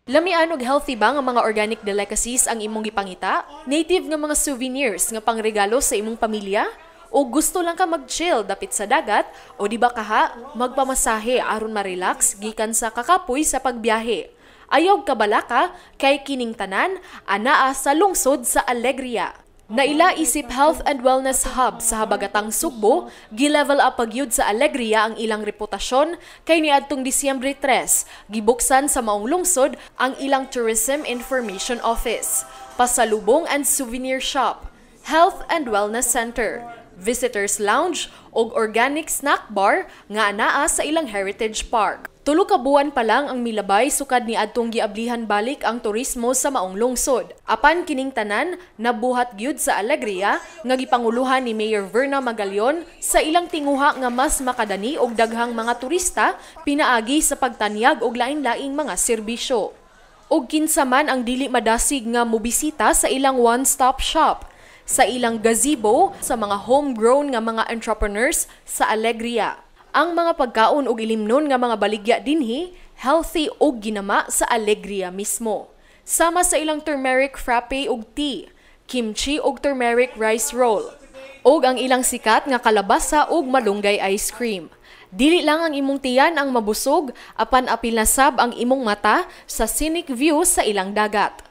Lamian og healthy ba nga mga organic delicacies ang imong gipangita? Native nga mga souvenirs nga pangregalo sa imong pamilya? O gusto lang ka mag-chill dapit sa dagat? O di ba kaha, magpamasahe aron ma-relax gikan sa kakapoy sa pagbiyahe? Ayaw kabala ka kay kining tanan, anaa sa lungsod sa Alegria. Naila isip Health and Wellness Hub sa Habagatang Sugbo, gi-level up pagyud sa Alegria ang ilang reputasyon kay niadtong Disyembre 3, gibuksan sa maong lungsod ang ilang Tourism Information Office, pasalubong and souvenir shop, Health and Wellness Center, Visitors Lounge ug organic snack bar nga anaa sa ilang Heritage Park. Tulo ka buwan pa lang ang milabay sukad ni adtong giablihan balik ang turismo sa maong lungsod. Apan kining tanan nabuhat gyud sa Alegria nga gipanguluhan ni Mayor Verna Magallon sa ilang tinguha nga mas makadani og daghang mga turista pinaagi sa pagtanyag og lain-laing mga serbisyo. Og kinsa man ang dili madasig nga mobisita sa ilang one-stop shop, sa ilang gazebo sa mga homegrown nga mga entrepreneurs sa Alegria. Ang mga pagkaon ug ilimnon nga mga baligya dinhi, healthy ug ginama sa Alegria mismo. Sama sa ilang turmeric frappe ug tea, kimchi ug turmeric rice roll, ug ang ilang sikat nga kalabasa ug malunggay ice cream. Dili lang ang imong tiyan ang mabusog, apan apil na sab ang imong mata sa scenic view sa ilang dagat.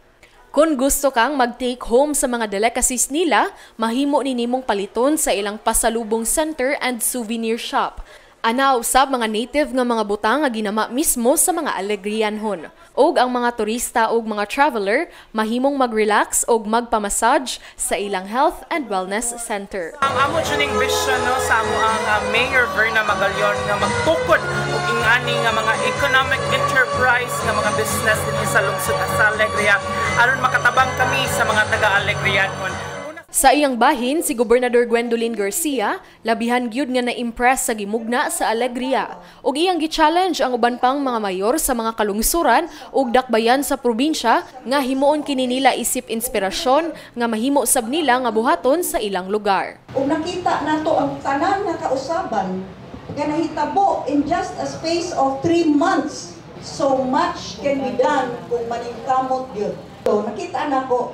Kung gusto kang mag-take home sa mga delicacies nila, mahimo ni nimong paliton sa ilang pasalubong center and souvenir shop. Ana usab mga native nga mga butang nga ginama mismo sa mga Alegrianhon. Og ang mga turista og mga traveler mahimong mag-relax og magpa-massage sa ilang Health and Wellness Center. Ang amo tuning vision no sa amo ang Mayor Verna Magallon nga magtukod og ingani nga mga economic enterprise nga mga business dinhi sa lungsod sa Alegria aron makatabang kami sa mga taga-Alegrianhon. Sa iyang bahin, si Gobernador Gwendolyn Garcia, labihan gyud nga na-impress sa gimugna sa Alegria. Ug iyang gi-challenge ang uban pang mga mayor sa mga kalungsuran ug dakbayan sa probinsya nga himuon kini nila isip inspirasyon nga mahimo sab nila nga buhaton sa ilang lugar. Ug nakita nato ang tanan nga kausaban nga nahitabo in just a space of 3 months. So much can be done kung maningkamot gyud. So nakita nako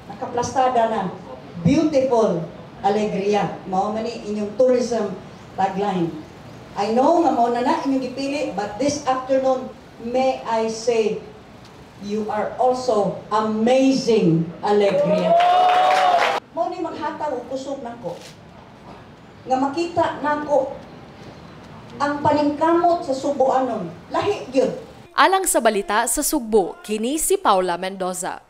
nakaplastada na. Beautiful Alegria. Mao man ni inyong tourism tagline. I know nga mao na inyong gipili, but this afternoon, may I say, you are also amazing Alegria. Mao ni maghatag og kusog nako. Nga makita nako ang paningkamot sa Suboanon. Lahi gyud. Alang sa balita sa Sugbo, kini si Paula Mendoza.